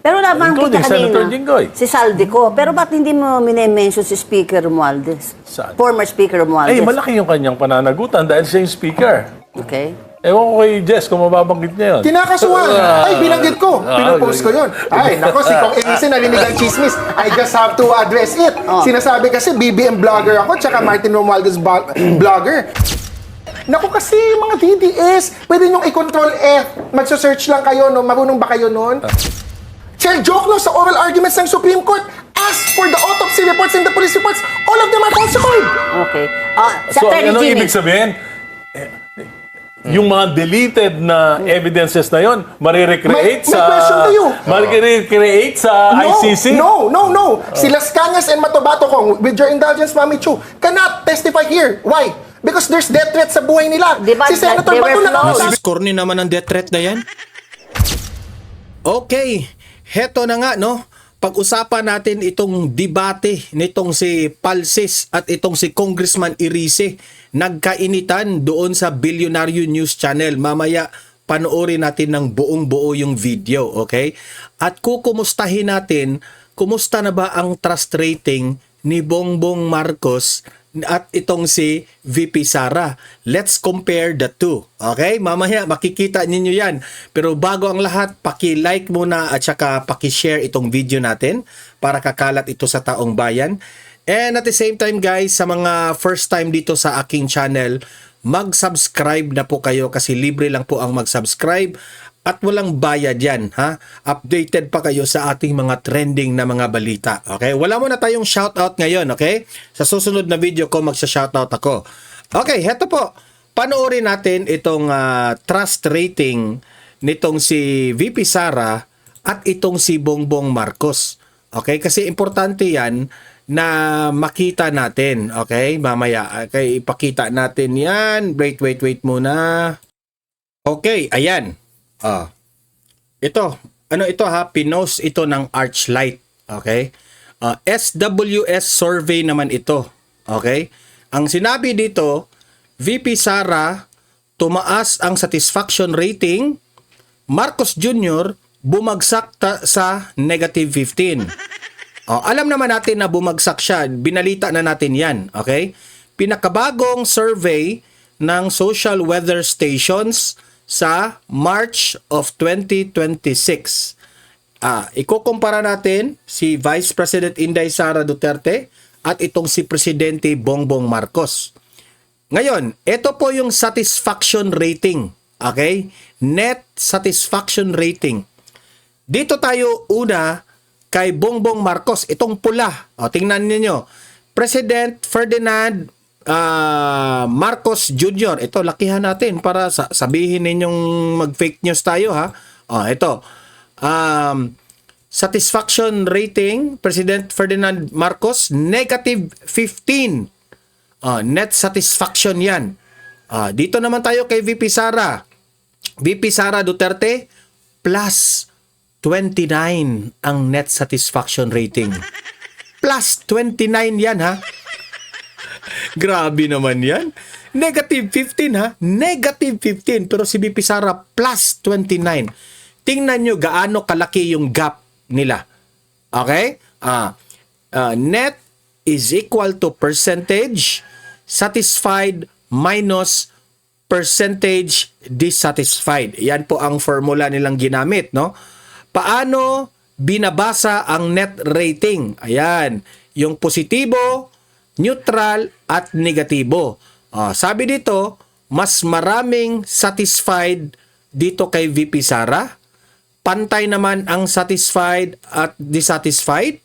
Pero nabanggit Including ka kanina, Senator Jinggoy. si Saldico. Pero ba't hindi mo minimension si Speaker Romualdez? Saan? Former Speaker Romualdez. Ay, malaki yung kanyang pananagutan dahil siya yung speaker. Okay. Ewan ko kay Jess kung mababanggit niya yun. Kinakasuhan. Ay, binanggit ko. Pinupost ko yun. Ay, nako, si Kong Elise narinig ang chismis. I just have to address it. Sinasabi kasi BBM vlogger ako, tsaka Martin Romualdez vlogger. Naku kasi, mga DDS, pwede nyong i-control F. Magsa-search lang kayo, no? Marunong ba kayo nun? Shell joke, no? Sa oral arguments ng Supreme Court, as for the autopsy reports and the police reports, all of them are falsified. Okay. So, Attorney ano Jimmy. ibig sabihin? Yung mga deleted na evidences na yon, marirecreate May question to you. marirecreate sa ICC? No. Si Las Cañas and Matabato Kong, with your indulgence, Mami Chu, cannot testify here. Why? Because there's death threat sa buhay nila. Di ba, Si Senator they were Bato nakakita. close. Corny naman ang death threat na yan. Okay, heto na nga, no? Pag-usapan natin itong debate nitong si Palsis at itong si Congressman Irice. Nagkainitan doon sa Bilyonaryo News Channel. Mamaya, panoorin natin ng buong-buo yung video, okay? At kukumustahin natin, kumusta na ba ang trust rating ni Bongbong Marcos at itong si VP Sara. Let's compare the two. Okay? Mamaya makikita ninyo yan. Pero bago ang lahat, paki-like muna at saka paki-share itong video natin para kakalat ito sa taong bayan. And at the same time guys, sa mga first time dito sa aking channel, mag-subscribe na po kayo kasi libre lang po ang mag-subscribe. At walang bayad yan, ha? Updated pa kayo sa ating mga trending na mga balita, okay? Wala muna tayong shoutout ngayon, okay? Sa susunod na video ko, magsa-shoutout ako. Okay, heto po. Panoorin natin itong trust rating nitong si VP Sara at itong si Bongbong Marcos. Okay? Kasi importante yan na makita natin, okay? Mamaya, okay, ipakita natin yan. Wait muna. Okay, ayan. Ito, ano ito ha, pinost ito ng Archlight, okay? SWS survey naman ito, okay? Ang sinabi dito, VP Sara, tumaas ang satisfaction rating, Marcos Jr., bumagsak sa negative 15. Alam naman natin na bumagsak siya, binalita na natin yan, okay? Pinakabagong survey ng social weather stations sa March of 2026. Ikukumpara natin si Vice President Inday Sara Duterte at itong si Presidente Bongbong Marcos. Ngayon, ito po yung satisfaction rating. Okay? Net satisfaction rating. Dito tayo una kay Bongbong Marcos. Itong pula. Tingnan niyo. President Ferdinand Marcos Jr. Ito, lakihan natin para sabihin ninyong mag-fake news tayo, ha? Ito. Satisfaction rating, President Ferdinand Marcos, negative 15. Net satisfaction yan. Dito naman tayo kay VP Sara. VP Sara Duterte, plus 29 ang net satisfaction rating. Plus 29 yan, ha? Grabe naman yan. Negative 15 ha? Negative 15. Pero si VP Sara plus 29. Tingnan nyo gaano kalaki yung gap nila. Okay? Net is equal to percentage satisfied minus percentage dissatisfied. Yan po ang formula nilang ginamit, no? Paano binabasa ang net rating? Ayan. Yung positibo, neutral at negatibo. Sabi dito, mas maraming satisfied dito kay VP Sara. Pantay naman ang satisfied at dissatisfied.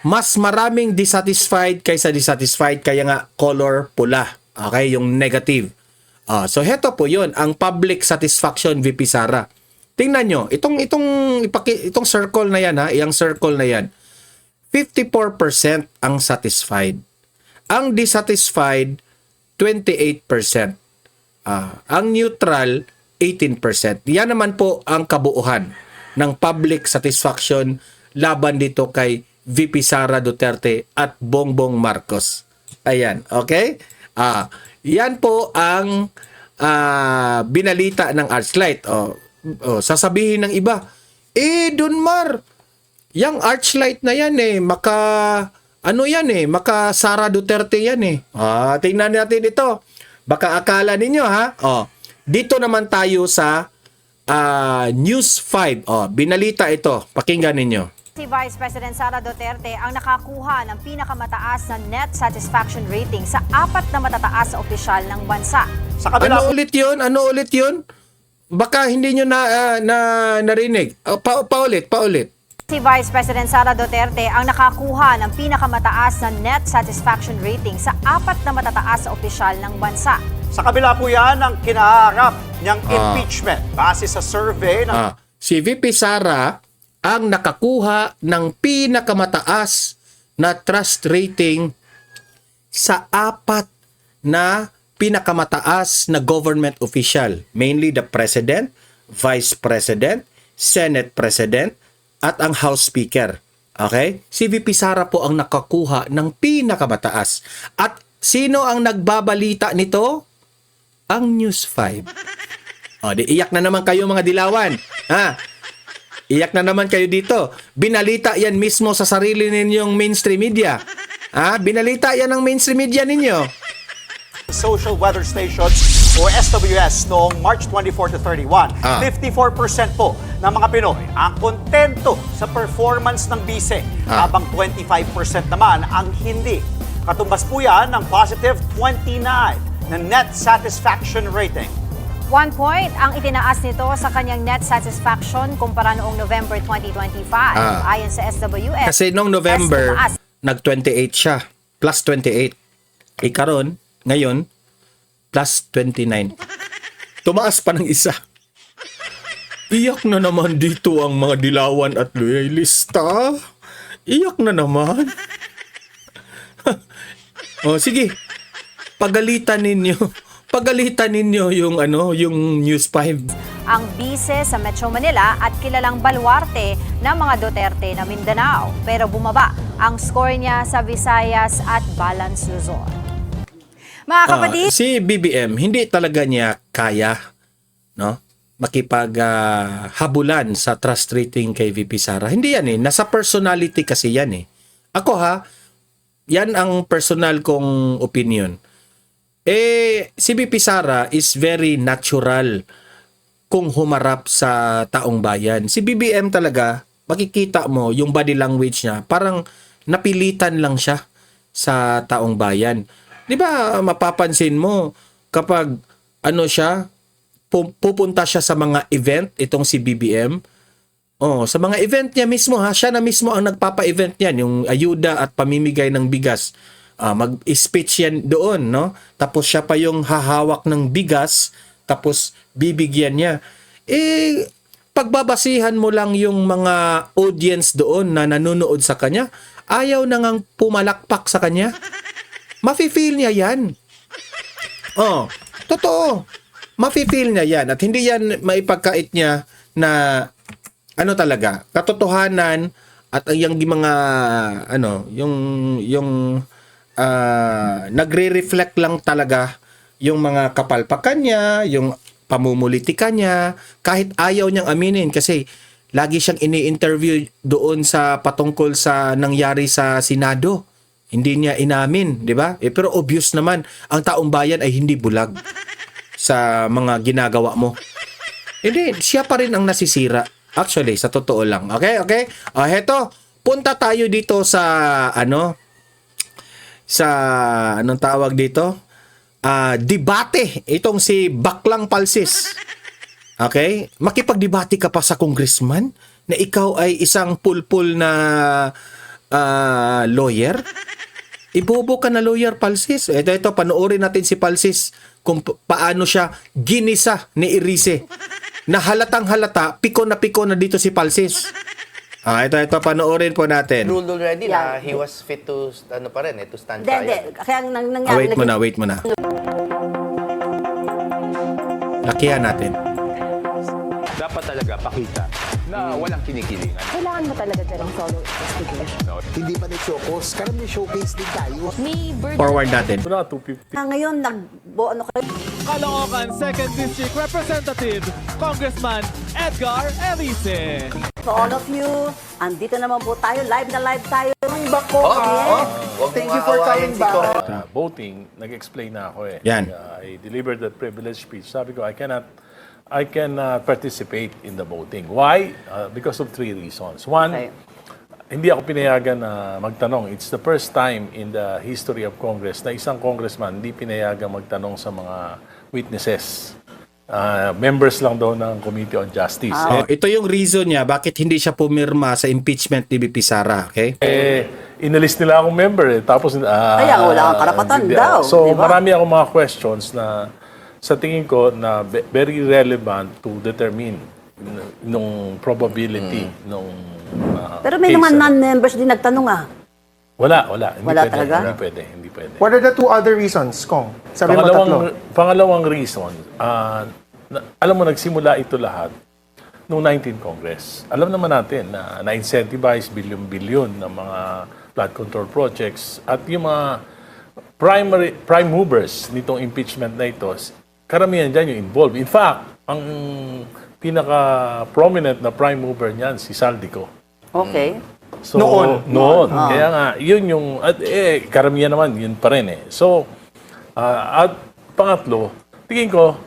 Mas maraming dissatisfied kaysa dissatisfied, kaya nga color pula. Okay, yung negative. So heto po 'yon, ang public satisfaction VP Sara. Tingnan nyo, itong circle na yan, ha, yung circle na yan. 54% ang satisfied. Ang dissatisfied, 28%. Ang neutral, 18%. Yan naman po ang kabuuhan ng public satisfaction laban dito kay VP Sara Duterte at Bongbong Marcos. Ayan, okay? Yan po ang binalita ng Archlight. Sasabihin ng iba, Dunmar, Yang Archlight na yan maka Sara Duterte yan eh. Tingnan natin ito. Baka akala ninyo ha. Dito naman tayo sa News 5. Binalita ito. Pakinggan ninyo. Si Vice President Sara Duterte ang nakakuha ng pinakamataas na net satisfaction rating sa 4 na matataas na opisyal ng bansa. Sa kabila Ano ulit yun? Baka hindi nyo narinig. Paulit. Si Vice President Sara Duterte ang nakakuha ng pinakamataas na net satisfaction rating sa 4 na matataas na opisyal ng bansa. Sa kabila po yan ang kinaharap niyang impeachment base sa survey ng Si VP Sara ang nakakuha ng pinakamataas na trust rating sa 4 na pinakamataas na government official, mainly the President, Vice President, Senate President, at ang House Speaker. Okay? Si VP Sara po ang nakakuha ng pinakamataas. At sino ang nagbabalita nito? Ang News 5. Di iyak na naman kayo mga dilawan. Iyak na naman kayo dito. Binalita yan mismo sa sarili ninyong mainstream media. Binalita yan ng mainstream media ninyo. Social Weather Stations o SWS noong March 24 to 31. 54% po ng mga Pinoy ang kontento sa performance ng bise, habang 25% naman ang hindi. Katumbas po yan ng positive 29 na net satisfaction rating. 1 point ang itinaas nito sa kanyang net satisfaction kumpara noong November 2025. Ayon sa SWS. Kasi noong November, tumaas. nag-28 siya. Plus 28. Ikaron, ngayon, plus 29. Tumaas pa ng isa. Iyak na naman dito ang mga dilawan at loyalista. Iyak na naman. Sige. Pagalitan ninyo yung News 5. Ang bise sa Metro Manila at kilalang baluarte ng mga Duterte na Mindanao. Pero bumaba ang score niya sa Visayas at Balance Luzon. Mga kapatid, Si BBM, hindi talaga niya kaya makipaghabulan sa trust rating kay VP Sara. Hindi yan nasa personality kasi yan Ako yan ang personal kong opinion. Si VP Sara is very natural kung humarap sa taong bayan. Si BBM talaga, makikita mo yung body language niya, parang napilitan lang siya sa taong bayan. Di ba mapapansin mo kapag pupunta siya sa mga event, itong si BBM, sa mga event niya mismo siya na mismo ang nagpapa-event niyan, yung ayuda at pamimigay ng bigas. Mag-speech yan doon, Tapos siya pa yung hahawak ng bigas, tapos bibigyan niya. Pagbabasihan mo lang yung mga audience doon na nanonood sa kanya, ayaw na ngang pumalakpak sa kanya. Mafe-feel niya yan. Totoo. Mafe-feel niya yan. At hindi yan maipagkait niya na talaga, katotohanan at yung mga nagre-reflect lang talaga yung mga kapalpakan niya, yung pamumulitika niya, kahit ayaw niyang aminin kasi lagi siyang ini-interview doon sa patungkol sa nangyari sa Senado. Hindi niya inamin, di ba? Pero obvious naman, ang taong bayan ay hindi bulag sa mga ginagawa mo. Hindi, siya pa rin ang nasisira. Actually, sa totoo lang. Okay? Heto, punta tayo dito sa anong tawag dito? Debate. Itong si Baklang Palsis. Okay? Makipagdebate ka pa sa congressman na ikaw ay isang pulpul na lawyer? Ibobo ka na lawyer, Palsis. Ito, panoorin natin si Palsis kung paano siya ginisa ni Erice. Na halatang halata, piko na dito si Palsis. Ito, panoorin po natin. Ruled already na he was fit to, to stand trial. Kaya nangyari. Wait muna. Lakihan natin. Dapat talaga pakita na walang kinikilingan. Kailangan mo talaga dyan ng solo investigation. Hindi pa nag-showcase. Karam may showcase din tayo. May burden. Forward natin. Wala, 250. Ngayon, kayo? Caloocan 2nd District Representative Congressman Edgar Elise. To all of you, andito naman po tayo. Live na live tayo. Bako, thank you for coming back. Voting, nag-explain na ako eh. Yan. I delivered that privilege speech. Sabi ko, I cannot participate in the voting. Why? Because of 3 reasons. One, Okay. hindi ako pinayagan na magtanong. It's the first time in the history of Congress na isang congressman hindi pinayagan magtanong sa mga witnesses. Members lang daw ng Committee on Justice. Ito yung reason niya bakit hindi siya pumirma sa impeachment ni VP Sara, okay? Inalis nila akong member eh. Tapos, Kaya wala kang karapatan hindi daw, So, di ba? marami akong mga questions na sa tingin ko na very relevant to determine nung probability nung Pero may case, mga non-members din nagtanong Wala. Hindi Wala pwede, talaga? Hindi pwede. What are the 2 other reasons, Kong? Sabi mo tatlo. Pangalawang reason, alam mo, nagsimula ito lahat noong 19th Congress. Alam naman natin na na-incentivize bilyon-bilyon ng mga flood control projects at yung mga prime movers nitong impeachment na ito, karamihan dyan yung involved. In fact, ang pinaka-prominent na prime mover niyan, si Saldico. Okay. So, noon. Kaya nga, yun yung, at karamihan naman, yun pa rin eh. So, at pangatlo, tingin ko,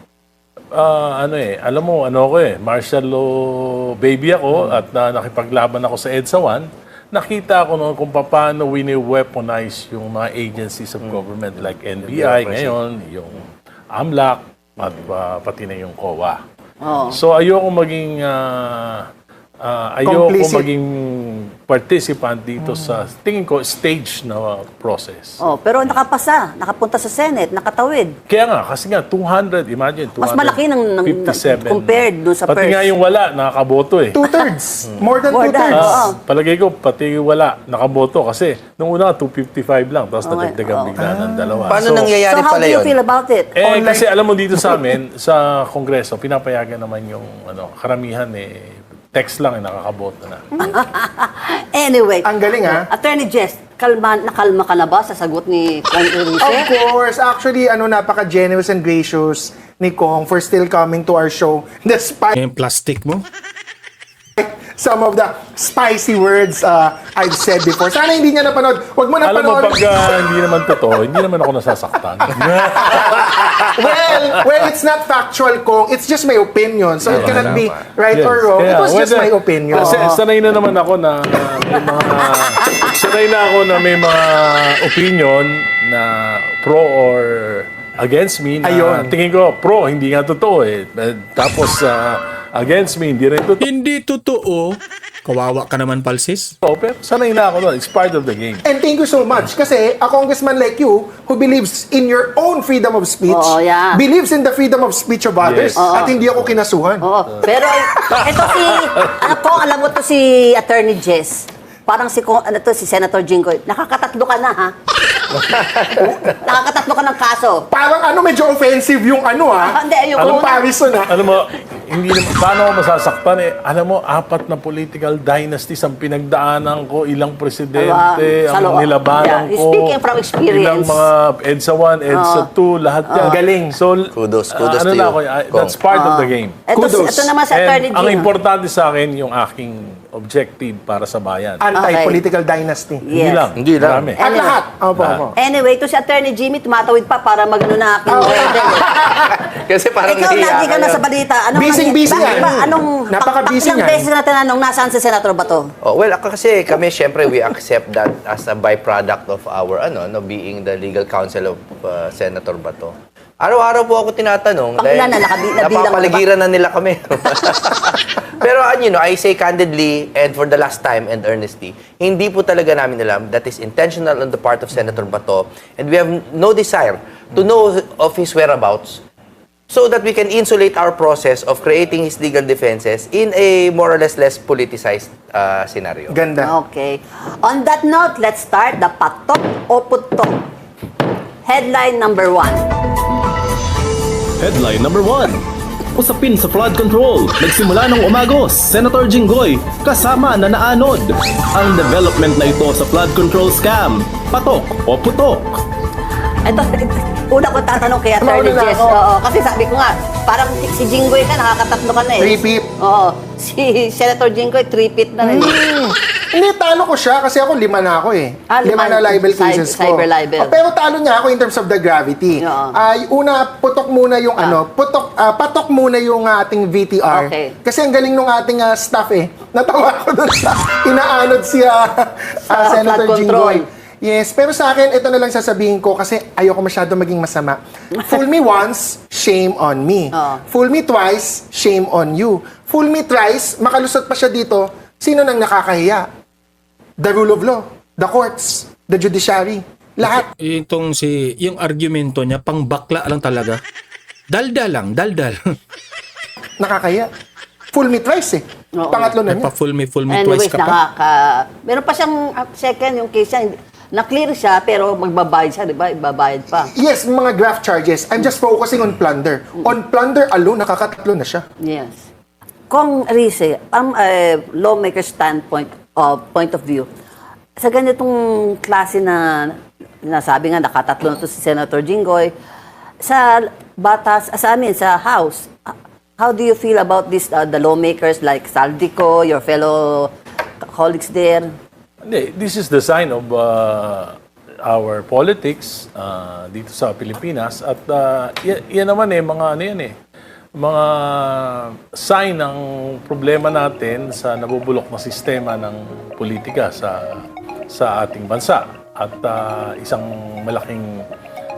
alam mo, ako martial law baby ako at nakipaglaban ako sa EDSA 1. Nakita ko noon kung paano wini-weaponize yung mga agencies of government like NBI ngayon, yung AMLAC, at pati na yung COA. So, ayoko maging participant dito sa, tingin ko, stage na process. Pero nakapasa, nakapunta sa Senate, nakatawid. Kaya nga, kasi nga, 200, imagine, 257. Mas malaki ng compared dun sa Pati first. nga yung wala, nakakaboto eh. 2/3. More than More than, 2/3. oo. Palagay ko, pati wala, nakaboto. Kasi, nung una, 255 lang, tapos nadagdagan bigla ng dalawa. Paano nangyayari So how pala do you yun? feel about it? Kasi alam mo dito sa amin, sa Kongreso, pinapayagan naman yung karamihan text lang nakakaboto na. Anyway. Ang galing, Attorney Jess, nakalma ka na ba sa sagot ni Kong Of course. Actually, napaka-generous and gracious ni Kong for still coming to our show despite Yung plastic mo. some of the spicy words I've said before. Sana hindi niya napanood. Huwag mo Alam mo, napanood. pag hindi naman totoo, hindi naman ako nasasaktan. well, it's not factual, Kong. It's just my opinion. So it cannot be right or wrong. It Kaya, was just my opinion. Kasi sanay na naman ako na may mga opinion na pro or against me na Ayun. tingin ko pro, hindi nga totoo eh. Tapos against me, hindi rin totoo. Hindi totoo. Kawawa ka naman, Palsis. Pero sanay na ako doon. It's part of the game. And thank you so much. Kasi a congressman like you who believes in your own freedom of speech, believes in the freedom of speech of others, Yes. at hindi ako kinasuhan. Pero ito alam mo to si Attorney Jess. Parang si Senator Jinggoy. Nakakatatlo ka na, ha? Nakakatatlo ka ng kaso. Parang medyo offensive yung Hindi, ayoko comparison, ha? Alam mo, paano ako masasaktan eh? Alam mo, 4 na political dynasties ang pinagdaanan ko, ilang presidente, ang nilabanan ko. Speaking from experience. Ilang mga EDSA 1, EDSA 2, lahat yan. Galing. So, Kudos to you, that's part of the game. Kudos. Ito naman si Attorney And ang Jing. importante sa akin, yung aking objective para sa bayan. Anti-political dynasty. Yes. Hindi lang. Marami. At lahat. Opo. Anyway, ito si Attorney Jimmy, tumatawid pa para magano na aking weather. Kasi parang Ikaw lagi ka na sa balita. Busy-busy bakit yan. ba? Napaka-busy ilang yan. beses na tinanong, nasaan si Senator Bato? Well, kasi kami, syempre, we accept that as a byproduct of our, being the legal counsel of Senator Bato. Araw-araw po ako tinatanong. Pangilan na, nabilang napapaligiran na nila kami. Pero, I say candidly, and for the last time, and earnestly, hindi po talaga namin alam that is intentional on the part of Senator Bato, and we have no desire to know of his whereabouts so that we can insulate our process of creating his legal defenses in a more or less politicized scenario. Ganda. Okay. On that note, let's start the patok o putok. Headline number 1. Headline number 1. Usapin sa flood control. Nagsimula ng umagos, Senator Jinggoy kasama na naanod. Ang development na ito sa flood control scam, patok o putok. Ito, una ko tatanong kay Attorney Mauna na Jess. ako. Oo, kasi sabi ko nga, parang si Jinggoy ka, nakakatatlo ka na eh. Three-peat. Oo. Si Senator Jinggoy, three-peat na rin. Hindi, talo ko siya kasi ako 5 na ako eh. Ah, 5 na libel cases ko. cyber libel. Oh, pero talo niya ako in terms of the gravity. Oo. Ay, una, putok muna yung patok muna yung ating VTR. Okay. Kasi ang galing nung ating staff eh. Natawa ko dun sa inaanod si Senator flood control. Jinggoy. Yes, pero sa akin, ito na lang sasabihin ko kasi ayoko masyado maging masama. Fool me once, shame on me. Oo. Fool me twice, shame on you. Fool me thrice, makalusot pa siya dito, sino nang nakakahiya? The rule of law, the courts, the judiciary, lahat. Yung argumento niya, pang bakla lang talaga. Daldal lang, daldal. Nakakahiya. Fool me thrice eh. Oo. Pangatlo na niya. Pa-full me Anyways, twice ka pa. meron pa siyang second yung case niya. Na-clear siya, pero magbabayad siya, di ba? Ibabayad pa. Yes, mga graft charges. I'm just focusing on plunder. On plunder alone, nakakatatlo na siya. Yes. Kung Rize, lawmaker standpoint point of view, sa ganitong klase na nasabi nga, nakatatlo na to si Senator Jinggoy, sa batas, sa amin, sa House, how do you feel about this, the lawmakers like Saldico, your fellow colleagues there? Hindi, this is the sign of our politics dito sa Pilipinas at yan naman mga ano yan mga sign ng problema natin sa nabubulok na sistema ng politika sa ating bansa at isang malaking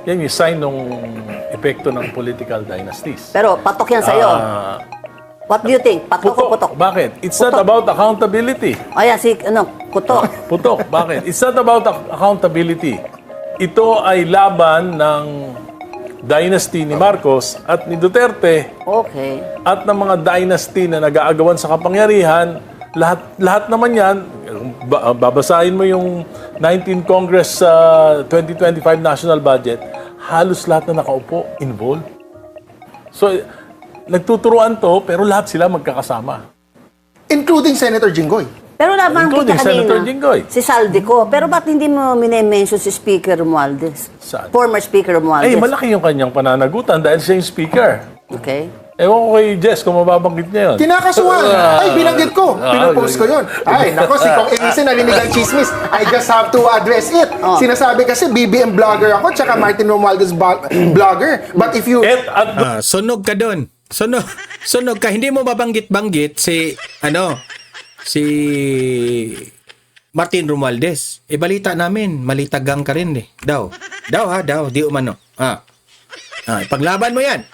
yan yung sign ng epekto ng political dynasties. Pero patok yan sa'yo. What do you think? Patok o putok? Bakit? It's not Putok. about accountability. Ayan, putok. Putok. Bakit? It's not about accountability. Ito ay laban ng dynasty ni Marcos at ni Duterte Okay. at ng mga dynasty na nag-aagawan sa kapangyarihan. Lahat naman yan, babasahin mo yung 19 Congress 2025 National Budget, halos lahat na nakaupo, involved. So, nagtuturuan to, pero lahat sila magkakasama. Including Senator Jinggoy. Pero naman Including kita kanina, Senator Jinggoy. si Saldico. Pero ba't hindi mo mine-mention si Speaker Romualdez? Saan? Former Speaker Romualdez. Ay, malaki yung kanyang pananagutan dahil siya yung speaker. Okay. Ewan ko kay Jess kung mababanggit niya yun. Kinakasuhan. Ay, binanggit ko. Pinupost ko yun. Ay, nako, si Kong Ingse narinig ang chismis. I just have to address it. Sinasabi kasi BBM vlogger ako, tsaka Martin Romualdez vlogger. But if you... Sunog ka doon. Sunog ka. Hindi mo mabanggit-banggit si Martin Romualdez. Balita namin, malitagang ka rin eh. Daw, di umano. Paglaban mo yan.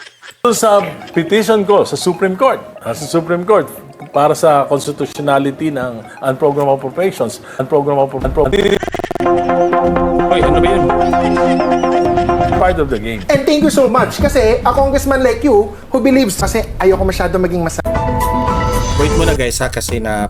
Sa petition ko sa Supreme Court, para sa constitutionality ng Unprogram Appropriations, Hoy, ano ba yun? Part of the game. And thank you so much. Kasi a congressman like you who believes, kasi ayoko masyado maging masama. Wait muna guys ha, kasi na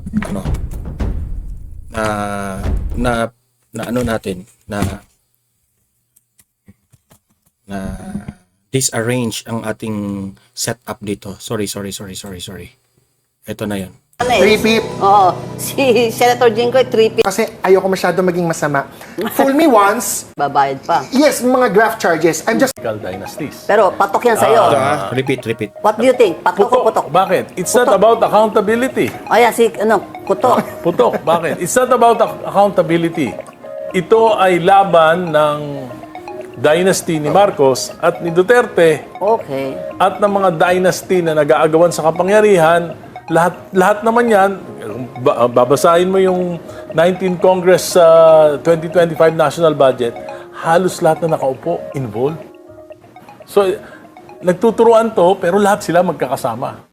disarrange ang ating setup dito. Sorry. Ito na yun. Three-peat. Oo. Si Senator Jinggoy, three-peat. Kasi ayoko masyado maging masama. Fool me once. Babayad pa. Yes, mga graft charges. I'm just... Dynasties. Pero patok yan sa'yo. Repeat. What do you think? Patok o putok? Bakit? It's not about accountability. Ayan, putok. Putok. Bakit? It's not about accountability. Ito ay laban ng dynasty ni Marcos at ni Duterte Okay. at ng mga dynasty na nag-aagawan sa kapangyarihan. Lahat naman yan, babasahin mo yung 19 Congress 2025 National Budget, halos lahat na nakaupo, involved. So, nagtuturuan to, pero lahat sila magkakasama.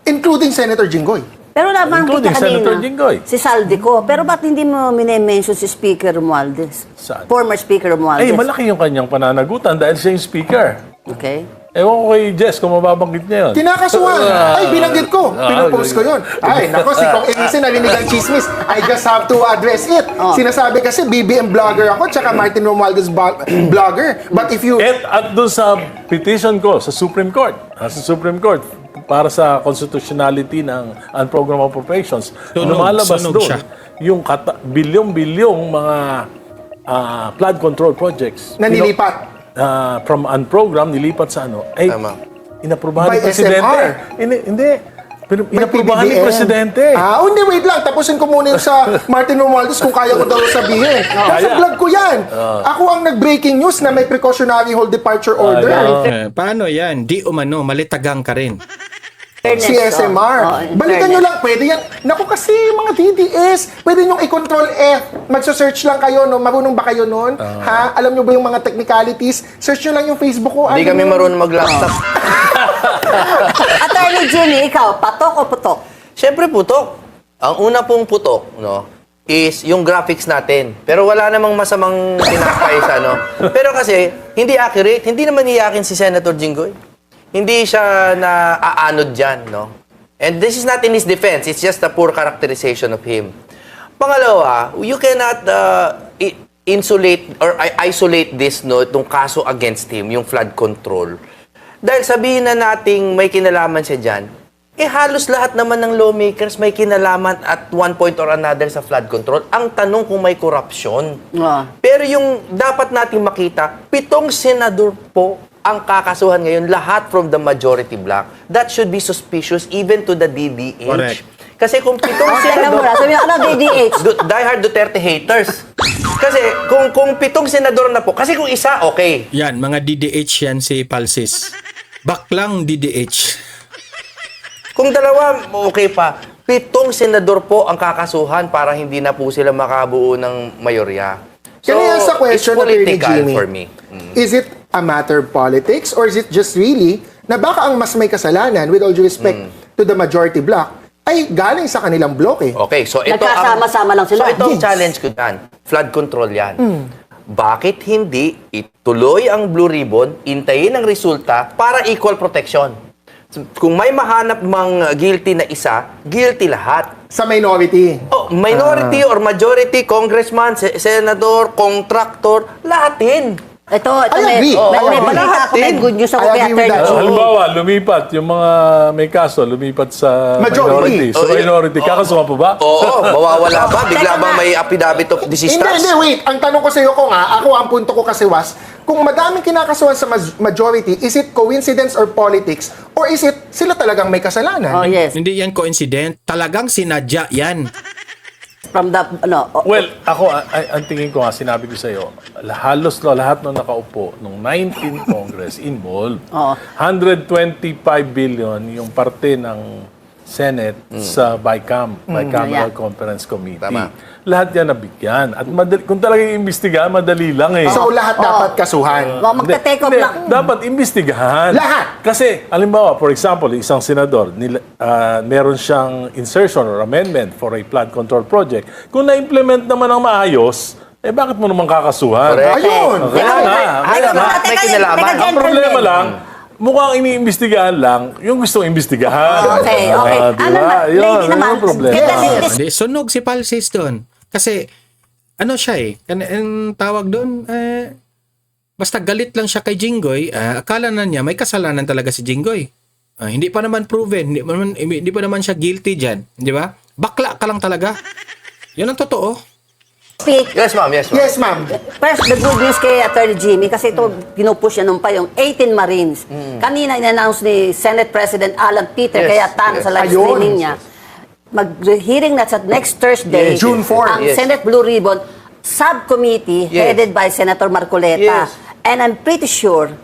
Including Senator Jinggoy. Pero naman Including kita kanina, Senator Jinggoy. si Saldico. Pero ba't hindi mo mine-mention si Speaker Romualdez? Saan? Former Speaker Romualdez. Ay, malaki yung kanyang pananagutan dahil siya yung speaker. Okay. Ewan ko kay Jess kung mababanggit niya yun. Kinakasuhan. Ay, binanggit ko. Pinupost ko yun. Ay, nako, si Kong Ingse narinig ang chismis. I just have to address it. Sinasabi kasi BBM vlogger ako, tsaka Martin Romualdez vlogger. But if you... At doon sa petition ko sa Supreme Court, para sa constitutionality ng Unprogram Appropriations, lumalabas sunog doon siya. yung bilyong-bilyong mga flood control projects. Nanilipat. from unprogram, nilipat sa ano, ay Tama. inaprubahan By ni Presidente. SMR. Hindi. Inaprubahan ni PBBM. Presidente. Hindi, wait lang. Tapusin ko muna yung sa Martin Romualdez kung kaya ko daw sabihin. Nasa Kaya. vlog ko yan. Ako ang nag-breaking news na may precautionary hold departure order. Paano yan? Di umano, malitagang ka rin. Si SMR. Balikan nyo lang, pwede yan. Naku kasi, mga DDS, pwede nyo i-control F. Magsa-search lang kayo, no? Marunong ba kayo nun? Ha? Alam nyo ba yung mga technicalities? Search nyo lang yung Facebook ko. Hindi Ano kami yun? marunong mag-laptop. Attorney Jimmy, ikaw, patok o putok? Siyempre putok. Ang una pong putok, no, is yung graphics natin. Pero wala namang masamang tinakay sa ano. Pero kasi, hindi accurate. Hindi naman iyakin si Senator Jinggoy. Hindi siya na aanod dyan, no? And this is not in his defense. It's just a poor characterization of him. Pangalawa, you cannot insulate or isolate this, no, itong kaso against him, yung flood control. Dahil sabihin na nating may kinalaman siya dyan, halos lahat naman ng lawmakers may kinalaman at one point or another sa flood control. Ang tanong kung may korupsyon. Pero yung dapat nating makita, 7 senador po ang kakasuhan ngayon, lahat from the majority bloc. That should be suspicious even to the DDH. Correct. Kasi kung 7 Teka senador... muna, sabi mo, ano DDH? diehard Duterte haters. Kasi kung 7 senador na po, kasi kung isa, okay. Yan, mga DDH yan si Palsis. Baklang DDH. Kung dalawa, okay pa. 7 senador po ang kakasuhan para hindi na po sila makabuo ng mayorya. Can I ask a question, it's political Attorney Jimmy? for me. Is it a matter of politics or is it just really na baka ang mas may kasalanan, with all due respect to the majority bloc, ay galing sa kanilang bloke? Okay, so ito Nagkasama-sama lang sila. So ito ang Yes. challenge ko dyan. Flood control yan. Bakit hindi ituloy ang Blue Ribbon, intayin ang resulta para equal protection? Kung may mahanap mang guilty na isa, guilty lahat. Sa minority. Oh, minority or majority, congressman, senador, contractor, lahat din. Ito, I agree. may Oo, balita ako, may lahat good news ako I kay agree with Attorney that. Jimmy. Halimbawa, lumipat yung mga may kaso, lumipat sa Majority. minority. Sa minority, kakasuhan po ba? Oo, mawawala ba? Bigla Teka bang nga. may affidavit of Hindi, desistance? wait. Ang tanong ko sa iyo ko nga, ako ang punto ko kasi was, kung madaming kinakasuhan sa majority, is it coincidence or politics? Or is it sila talagang may kasalanan? Oh, yes. Hindi yan coincident. Talagang sinadya yan. From the, Well, ako, ang tingin ko nga, sinabi ko sa iyo, halos lahat ng nakaupo, nung 19th Congress involved, Oo. 125 billion yung parte ng Senate sa Bicameral yeah. Conference Committee. Tama. Lahat yan nabigyan. At kung talagang iimbestigahan, madali lang eh. So, lahat dapat kasuhan. magte-take off Hindi, lang. dapat imbestigahan. Lahat. Kasi, alimbawa, for example, isang senador, meron siyang insertion or amendment for a flood control project. Kung na-implement naman ng maayos, bakit mo naman kakasuhan? Correct. Ayun. Kaya Teka, nga. Kaya nga, may kinalaman. Ang problema lang, mukhang iniimbestigahan lang yung gustong imbestigahan. Okay. Diba? Ano na, Yun, lady yun naman, ang problema. Hindi, sunog si Palsis doon. Kasi, ano siya eh, ang tawag doon, basta galit lang siya kay Jinggoy, akala na niya may kasalanan talaga si Jinggoy. Hindi pa naman proven, hindi pa naman siya guilty dyan. Di ba? Bakla ka lang talaga. Yun ang totoo. Speak. Yes, ma'am. Yes, ma'am. Yes, ma'am. First, the good news kay Attorney Jimmy, kasi ito, pinupush niya nung pa yung 18 Marines. Kanina, in-announce ni Senate President Alan Peter, Yes, kaya tano yes. sa live Ayun. streaming niya. Mag-hearing na sa next Thursday, Yes. June 4. ang Yes. Senate Blue Ribbon Subcommittee Yes. headed by Senator Marcoleta. Yes. And I'm pretty sure,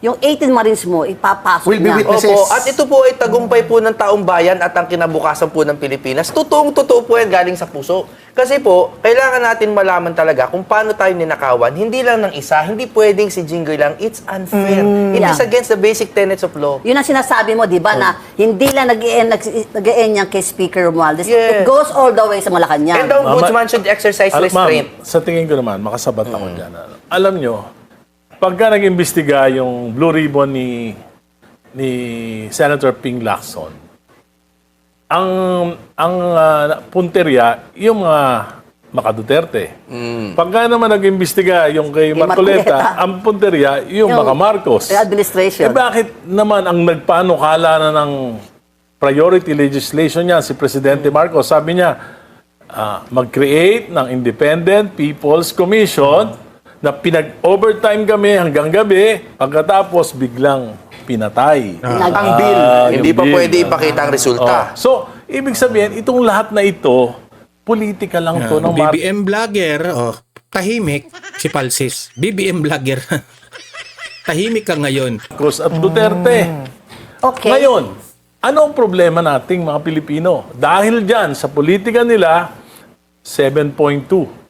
yung 18 Marines mo, ipapasok Will be niya. witnesses. Opo, at ito po ay tagumpay po ng taong bayan at ang kinabukasan po ng Pilipinas. Totoong-totoo po yan galing sa puso. Kasi po, kailangan natin malaman talaga kung paano tayo ninakawan. Hindi lang ng isa, hindi pwedeng si Jinggoy lang. It's unfair. It is Yeah. against the basic tenets of law. Yun ang sinasabi mo, di ba, na hindi lang nag-i-end yan kay Speaker Romualdez. Yes. It goes all the way sa Malacanang. And the ombudsman should exercise restraint. Ma'am, sa tingin ko naman, makasabat ako dyan. Alam nyo, pagka nag-imbestiga yung Blue Ribbon ni Senator Ping Lacson, ang punterya, yung mga Maka-Duterte. Pagka naman nag-imbestiga yung kay Marcoleta. Marcoleta, ang punterya, yung Maka-Marcos. Administration. Bakit naman ang nagpanukala na ng priority legislation niya, si Presidente Marcos, sabi niya, mag-create ng Independent People's Commission na pinag-overtime kami hanggang gabi, pagkatapos biglang pinatay. Ang bill. Hindi yung pa bill. pwede ipakita ang resulta. So, ibig sabihin, itong lahat na ito, politika lang to ng BBM vlogger, tahimik si Palsis. BBM vlogger. Tahimik ka ngayon. Marcos at Duterte. Okay. Ngayon, ano ang problema nating mga Pilipino? Dahil dyan, sa politika nila, 7.2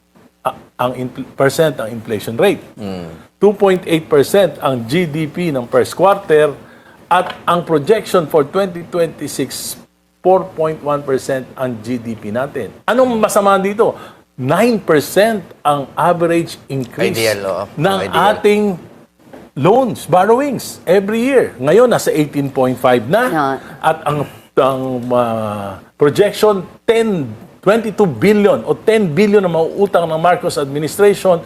percent ang inflation rate. 2.8% ang GDP ng first quarter at ang projection for 2026, 4.1% ang GDP natin. Anong masama dito? 9% ang average increase Ideal, oo. ng Ideal. ating loans, borrowings every year. Ngayon nasa 18.5 na Yeah. at ang projection 22 billion o 10 billion na mauutang ng Marcos administration.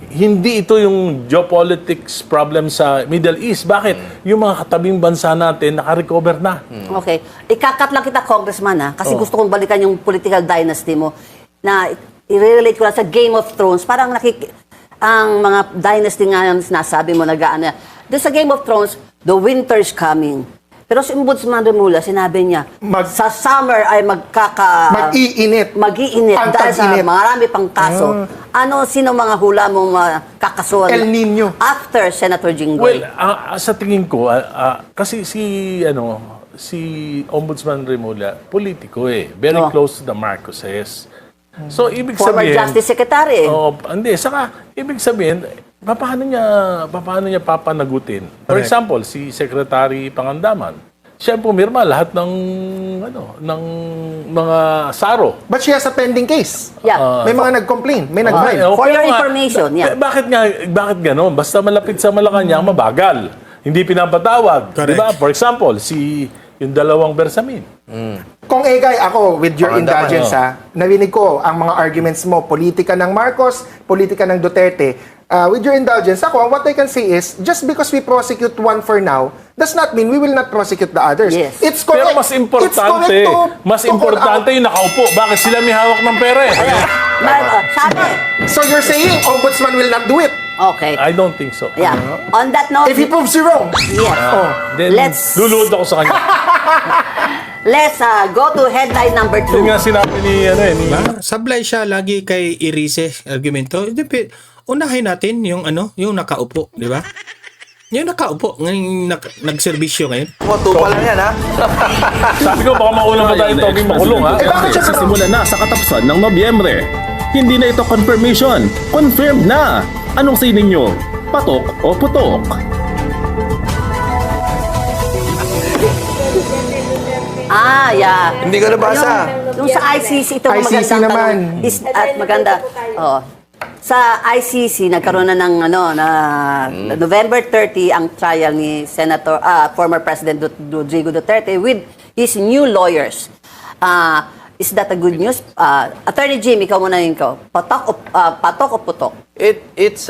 Hindi ito yung geopolitics problem sa Middle East. Bakit? Yung mga katabing bansa natin naka-recover na. Okay. Ikakat lang kita, Congressman, kasi gusto kong balikan yung political dynasty mo na i-relate ko lang sa Game of Thrones. Parang ang mga dynasty nga yung sinasabi mo, nag-aano. Doon sa Game of Thrones, the winter's coming. Pero si Ombudsman Remulla, sinabi niya, sa summer ay Mag-iinit. Mag-iinit Ang dahil sa tag-init. marami pang kaso. Sino mga hula mong kakasuhan? El Nino. After Senator Jinggoy. Well, sa tingin ko, kasi si Ombudsman Remulla, politiko Very Oh. close to the Marcoses. So, ibig Former sabihin... Justice Secretary. Hindi. Saka, ibig sabihin, paano niya papanagutin? For example, si Secretary Pangandaman, siya ang pumirma lahat ng mga SARO. But she has a pending case. Yeah. May mga nag-complain, may nag-file. For kaya your nga, information, yeah. Bakit gano'n? Basta malapit sa Malacanang, mabagal. Hindi pinapatawag. Correct. Diba? For example, yung dalawang Bersamin. Kung Egay, ako, with your Pangandaman, indulgence, narinig ko ang mga arguments mo, politika ng Marcos, politika ng Duterte. With your indulgence, ako, what I can say is, just because we prosecute one for now, does not mean we will not prosecute the others. Yes. It's correct. Pero mas It's importante, correct to call out. yung nakaupo. Bakit sila may hawak ng pera Sabi. So you're saying Ombudsman will not do it? Okay. I don't think so. Yeah. On that note, If he proves you wrong? yes. Then, Let's- luluhod ako sa kanya. Let's go to headline number 2. Yun nga sinabi ni Sablay siya lagi kay Irice argumento. Unahin natin yung yung nakaupo, di ba? Yung nakaupo, ngayon nagserbisyo ngayon. Tupa lang yan, ha? Sabi ko, baka maulang pa tayo toging makulong, ha? bakit siya Sisimula na sa katapsan ng Nobyembre. Hindi na ito confirmation. Confirmed na. Anong say ninyo? Patok o putok? Yeah. Hindi ko nabasa. Yung sa ICC, ito ang ICC magandang naman. tanong. At maganda. Sa ICC, nagkaroon na ng November 30 ang trial ni former President Rodrigo Duterte with his new lawyers. Is that a good news? Attorney Jim, ikaw muna yun ko. Patok o putok? It's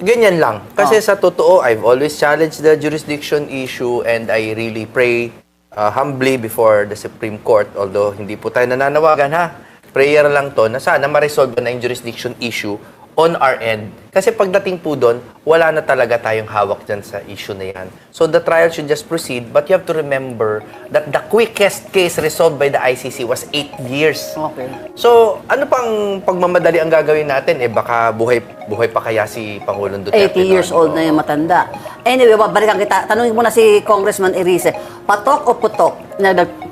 ganyan lang. Kasi sa totoo, I've always challenged the jurisdiction issue and I really pray humbly before the Supreme Court, although hindi po tayo nananawagan, ha? Prayer lang to na sana ma-resolve na yung jurisdiction issue on our end. Kasi pagdating po doon, wala na talaga tayong hawak dyan sa issue na yan. So the trial should just proceed, but you have to remember that the quickest case resolved by the ICC was 8 years. Okay. So, ano pang pagmamadali ang gagawin natin? Baka buhay pa kaya si Pangulong Duterte. 80 years old na yung matanda. Anyway, babalikan kita. Tanungin mo na si Congressman Irice. Patok o putok?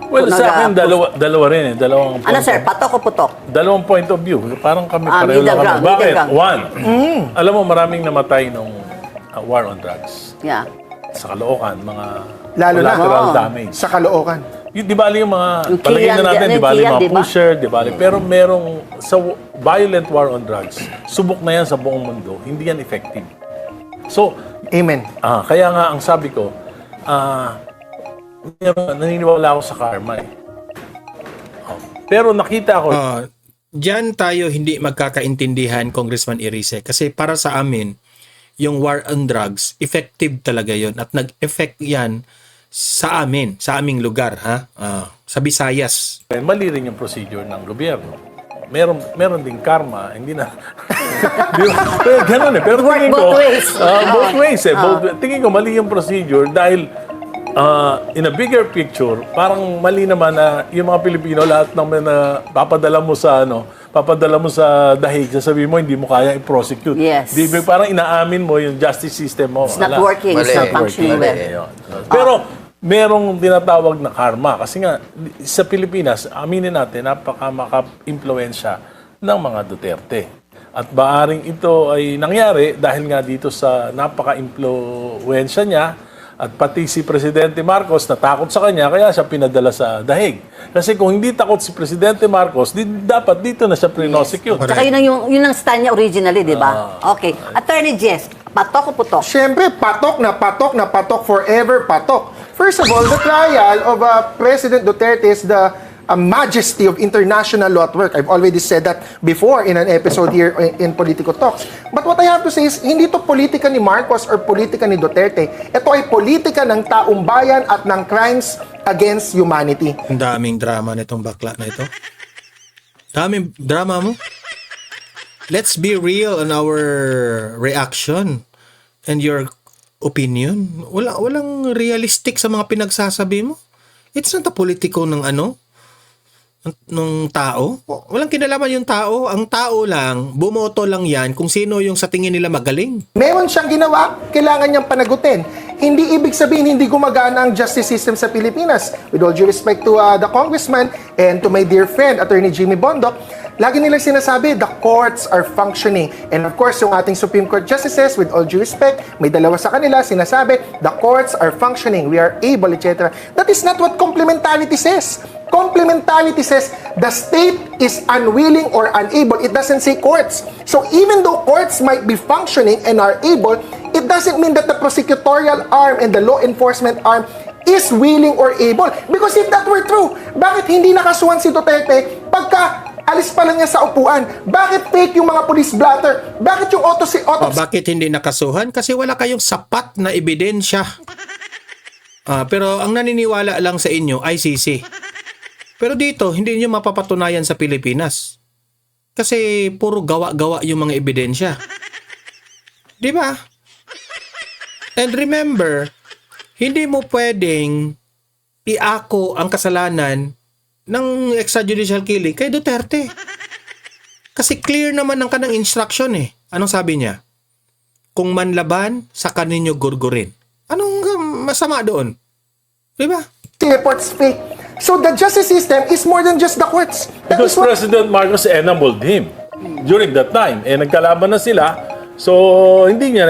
Well, sa akin, dalawa rin Dalawang Ano sir, patok o putok? dalawang point of view. Parang kami pareho middle lang ground, kami. Bakit? middle ground. One, alam mo, maraming namatay nung war on drugs. Yeah. Sa Caloocan, mga Lalo na. collateral Oo. damage. Sa Caloocan. Di bali yung mga, Yung palagay na Kian, natin, di bali Kian, yung mga di ba? pusher, di bali. Pero merong, sa violent war on drugs, subok na yan sa buong mundo, hindi yan effective. So, Amen. kaya nga ang sabi ko, naniniwala ako sa karma Pero nakita ko, Diyan tayo hindi magkakaintindihan, Congressman Irice, kasi para sa amin, yung war on drugs, effective talaga yon at nag-effect yan sa amin, sa aming lugar, ha? Sa Visayas. mali rin yung procedure ng gobyerno. meron ding karma, hindi na. Di ba? Pero ganun eh. Pero tingin ko, both ways. both ways eh. Tingin ko mali yung procedure dahil in a bigger picture, parang mali naman na yung mga Pilipino, lahat naman na papadala mo sa dahig, sasabihin mo, hindi mo kaya i-prosecute. Yes. Di ba, parang inaamin mo yung justice system mo. It's not working. It's not functioning well. Yun. Pero, merong tinatawag na karma. Kasi nga, sa Pilipinas, aminin natin, napaka-maka-impluensya ng mga Duterte. At baaring ito ay nangyari dahil nga dito sa napaka-impluensya niya at pati si Presidente Marcos natakot sa kanya kaya siya pinadala sa dahig. Kasi kung hindi takot si Presidente Marcos, dapat dito na siya pre-prosecute. Tsaka yun ang stand niya originally, di ba? Okay. Attorney Jess, patok o putok? Siyempre, patok na patok, forever patok. First of all, the trial of President Duterte is the majesty of international law at work. I've already said that before in an episode here in Politico Talks. But what I have to say is, hindi to politika ni Marcos or politika ni Duterte. Ito ay politika ng taong bayan at ng crimes against humanity. Ang daming drama nitong bakla na ito. Daming drama mo. Let's be real on our reaction and your opinion. Walang realistic sa mga pinagsasabi mo. It's not a politiko ng ng tao. Walang kinalaman yung tao. Ang tao lang, bumoto lang yan kung sino yung sa tingin nila magaling. Meron siyang ginawa, kailangan niyang panagutin. Hindi ibig sabihin hindi gumagana ang justice system sa Pilipinas. With all due respect to the congressman and to my dear friend, Attorney Jimmy Bondoc, lagi nilang sinasabi, the courts are functioning. And of course, yung ating Supreme Court justices, with all due respect, may dalawa sa kanila, sinasabi, the courts are functioning, we are able, etc. That is not what complementarity says. Complementarity says the state is unwilling or unable. It doesn't say courts. So even though courts might be functioning and are able, it doesn't mean that the prosecutorial arm and the law enforcement arm is willing or able. Because if that were true, bakit hindi nakasuhan si Duterte pagka alis pa lang niya sa upuan? Bakit fake yung mga police blotter? Bakit yung autopsy? Bakit hindi nakasuhan? Kasi wala kayong sapat na ebidensya. Pero ang naniniwala lang sa inyo, ICC. Pero dito, hindi niyo mapapatunayan sa Pilipinas. Kasi puro gawa-gawa yung mga ebidensya. Di ba? And remember, hindi mo pwedeng iako ang kasalanan ng extrajudicial killing kay Duterte. Kasi clear naman ang kanang instruction eh. Anong sabi niya? Kung manlaban, saka ninyo gurgurin. Anong masama doon? Di ba? Reports fake. So the justice system is more than just the courts. That Because is what President Marcos enabled him during that time. Nagkalaban na sila. So, hindi niya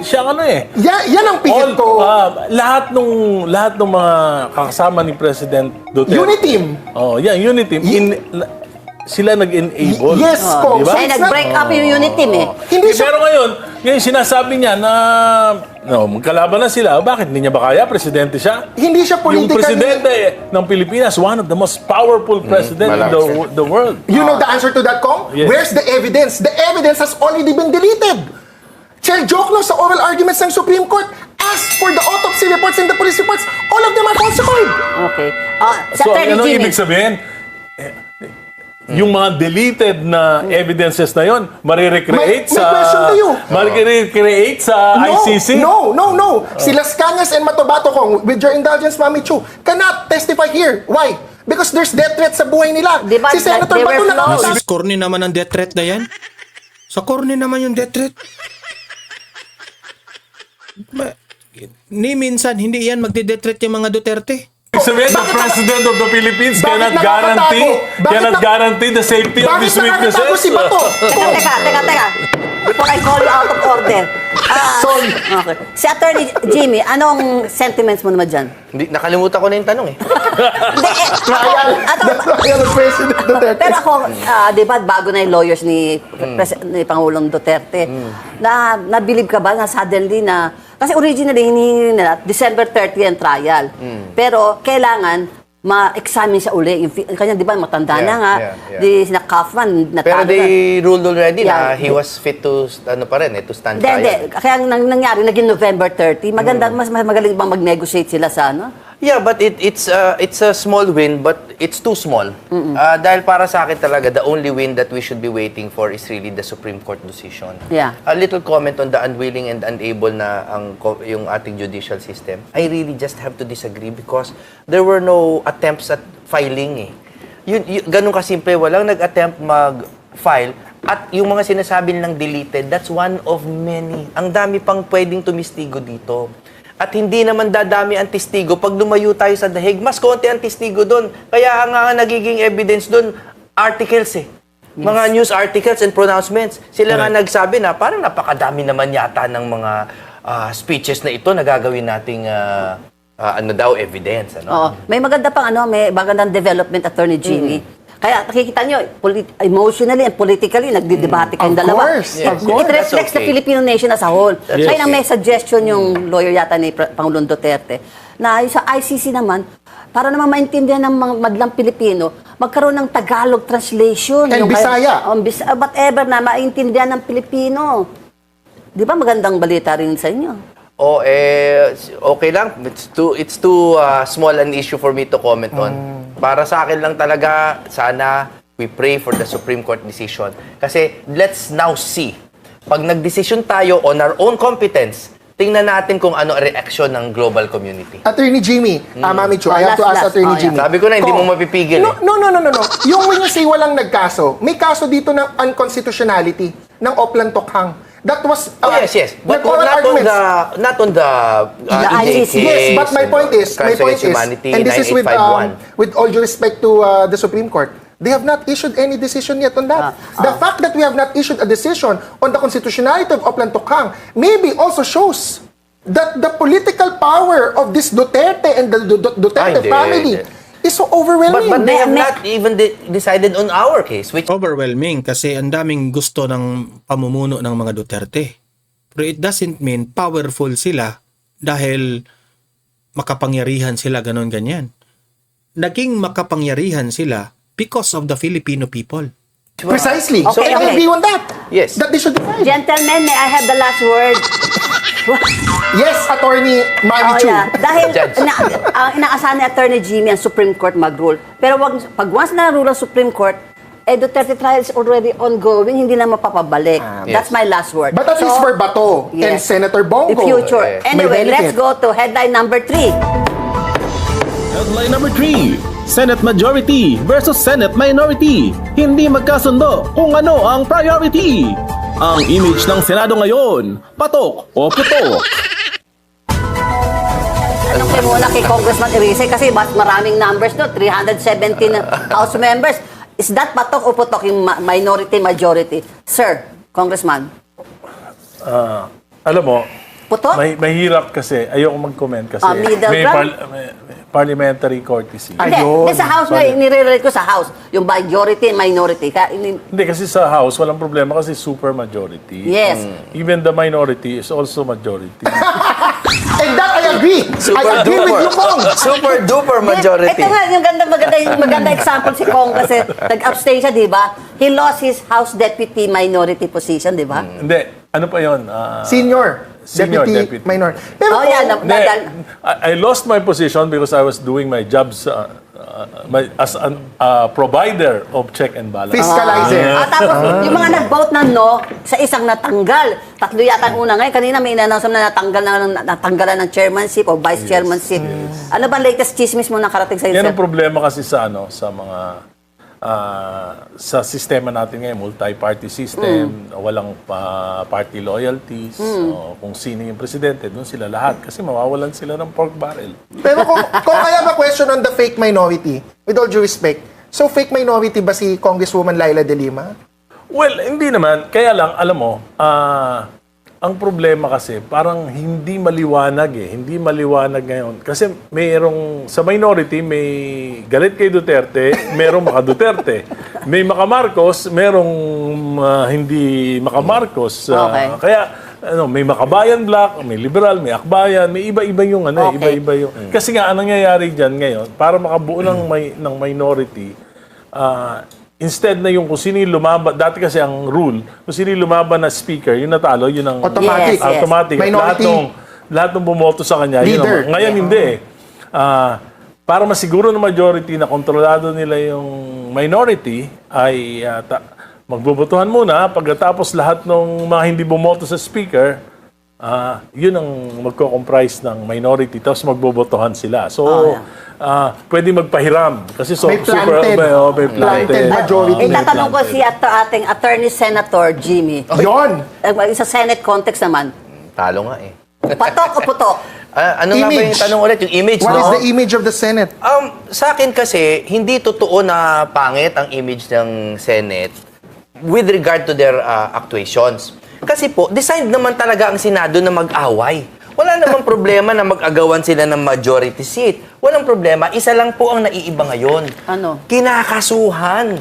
siya yan ang pikit ko. Lahat nung mga kasama ni President Duterte. Uniteam. Uniteam. Sila nag-enable. Yes, ko. Diba? Kaya nag-break up yung unit team eh. Hindi siya, Pero ngayon sinasabi niya na magkalaban na sila. Bakit? Hindi niya ba kaya? Presidente siya? hindi siya Yung political. presidente ng Pilipinas, one of the most powerful president in the world. You know the answer to that, Kong? Yes. Where's the evidence? The evidence has already been deleted. Chel Jokno sa oral arguments ng Supreme Court asked for the autopsy reports and the police reports. All of them are falsified. Okay. Sa So, Attorney ano Jimmy. ibig sabihin? Yung mga deleted na evidences na yon, marirecreate May question to you. marirecreate sa ICC? No. Si Las Cañas and Matobato, Kong, with your indulgence, Mami Chu, cannot testify here. Why? Because there's death threat sa buhay nila. Di ba, Si Senator they were Bato flawed? nakakataas. Sa corny naman ang death threat na yan. Sa corny naman yung death threat. Ni minsan, hindi yan magde-death threat yung mga Duterte. Ibig sabihin, the President of the Philippines Bakit cannot guarantee the safety of these Bakit nakakatago witnesses? si Bato? Teka. Before I call you out of order. Sorry. Okay. Si Attorney Jimmy, anong sentiments mo naman dyan? Hindi, nakalimutan ko na yung tanong eh. Hindi, Trial. The trial of President Duterte. Pero ako, di ba, bago na yung lawyers ni Pangulong Duterte, na-believe ka ba na suddenly na, kasi originally, hinihingi nila, December 30 ang trial. Pero, kailangan ma-examine siya uli. Yung kanya, di ba, matanda na nga. Di sina Kaufman, Pero natalo na. they ruled already Yeah. na he was fit to, to stand Hindi. trial. Kaya nangyari, naging November 30. Maganda, mas magaling bang mag-negotiate sila sa ano? Yeah, but it's a small win, but it's too small. Dahil para sa akin talaga, the only win that we should be waiting for is really the Supreme Court decision. Yeah. A little comment on the unwilling and unable na yung ating judicial system. I really just have to disagree because there were no attempts at filing eh. Ganun kasimple, walang nag-attempt mag-file. At yung mga sinasabi nilang deleted, that's one of many. Ang dami pang pwedeng tumistigo dito. At hindi naman dadami ang testigo. Pag lumayo tayo sa The Hague, mas konti ang testigo doon. Kaya nga nagiging evidence doon, articles eh. Mga news articles and pronouncements. Sila nga nagsabi na parang napakadami naman yata ng mga speeches na ito na gagawin nating evidence. Ano? Oo. May maganda pang may magandang development, Attorney Jimmy. Kaya nakikita nyo, emotionally and politically, nagdidebate kayong Of dalawa. course. Yes. Of course. It reflects the Filipino nation as a whole. That's Kaya okay. may suggestion yung lawyer yata ni Pangulong Duterte na yung sa ICC naman, para naman maintindihan ng mga madlang Pilipino, magkaroon ng Tagalog translation. And Bisaya. Whatever na maintindihan ng Pilipino. Di ba magandang balita rin sa inyo? Okay lang. It's too small an issue for me to comment on. Para sa akin lang talaga, sana we pray for the Supreme Court decision. Kasi let's now see. Pag nagdesisyon tayo on our own competence, tingnan natin kung ano ang reaksyon ng global community. Attorney Jimmy, Mami Chu, I have to ask Attorney Jimmy. Sabi ko na, hindi mo mapipigil eh. No. Yung when you say walang nagkaso, may kaso dito ng unconstitutionality ng Oplan Tokhang. That was Yes. But nag-oral arguments. not on the ICC. Yes, but my point is, and this is with all due respect to the Supreme Court, they have not issued any decision yet on that. The fact that we have not issued a decision on the constitutionality of Oplan Tokhang maybe also shows that the political power of this Duterte and the Duterte family is so overwhelming. But they have not even decided on our case, which Overwhelming kasi ang daming gusto ng pamumuno ng mga Duterte. Pero it doesn't mean powerful sila dahil makapangyarihan sila ganyan. Naging makapangyarihan sila because of the Filipino people. Precisely. Okay, So I okay. agree on that. Yes. That they should decide. Gentlemen, may I have the last word? Yes, Attorney Mami Oh, Chu. yeah. Dahil Judge. inaasahan ni Attorney Jimmy ang Supreme Court mag-rule. Pero pag once na-rule ang Supreme Court, Duterte trial is already ongoing, hindi na mapapabalik. That's my last word. But at least for Bato and yes. Senator Bongo, The future. may Anyway, let's benefit. go to headline number 3. Headline number 3, Senate Majority versus Senate Minority. Hindi magkasundo kung ano ang priority. Ang image ng Senado ngayon, patok o putok? Anong kayo muna kay Congressman Erice kasi mas maraming numbers no, 317 House members. Is that patok o putok yung minority majority? Sir, Congressman. Alam mo, Putok? mahirap kasi, ayoko mag-comment kasi Middle may ground? parliamentary courtesy. Ayun. Hindi, sa House na, nire-relate ko sa House. Yung majority and minority. Hindi, kasi sa House, walang problema kasi super majority. Yes. Even the minority is also majority. And that I agree. I agree with you, Kong. super duper majority. Ito nga, yung maganda example si Kong kasi nag-abstain siya, di ba? He lost his House Deputy minority position, di ba? Hindi, ano pa yun? Senior. Deputy. Minor. Pero Oh, yeah. Hindi, I lost my position because I was doing my jobs as a provider of check and balance. Fiscalizer. Tapos, yung mga nag-vote na no, sa isang natanggal. 3 yata ang una ngayon. Kanina may in-announce na natanggalan ng chairmanship o vice chairmanship. Ano ba latest chismis mo nakarating sa Yan sir? ang problema kasi sa sa mga sa sistema natin ngayon, multi-party system, walang party loyalties, kung sino yung presidente, doon sila lahat kasi mawawalan sila ng pork barrel. Pero kung I have a question on the fake minority, with all due respect, so fake minority ba si Congresswoman Laila De Lima? Well, hindi naman. Kaya lang, alam mo, ang problema kasi, parang hindi maliwanag eh. Hindi maliwanag ngayon. Kasi sa minority, may galit kay Duterte, merong maka-Duterte. May maka-Marcos, merong hindi maka-Marcos. Okay. Kaya, may makabayan black, may liberal, may akbayan, may iba-iba yung Okay. iba-iba yung. Kasi nga, anong nangyayari dyan ngayon, para makabuo ng minority, instead na yung kung sino yung lumaban, dati kasi ang rule, kung sino yung lumaban na speaker, yung natalo, yun ang Automatic. Yes, yes. automatic. Minority Lahat ng bumoto sa kanya, yun leader. ang, ngayon hindi eh. para masiguro ng majority na kontrolado nila yung minority, ay magbobotohan muna. Pagkatapos lahat ng mga hindi bumoto sa speaker, yun ang magko-comprise ng minority, tapos magbobotohan sila. So, pwede magpahiram. Kasi May planted. may Planted majority. Itatanong ko si ating Attorney Senator Jimmy. Yon. Sa Senate context naman, Talo nga eh. patok o putok? Ano nga ba yung Image. tanong ulit? Yung image, What no? is the image of the Senate? Sa akin kasi, hindi totoo na pangit ang image ng Senate with regard to their actuations. Kasi po, designed naman talaga ang Senado na mag-away. Wala namang problema na mag-agawan sila ng majority seat. Walang problema. Isa lang po ang naiiba ngayon. Ano? Kinakasuhan.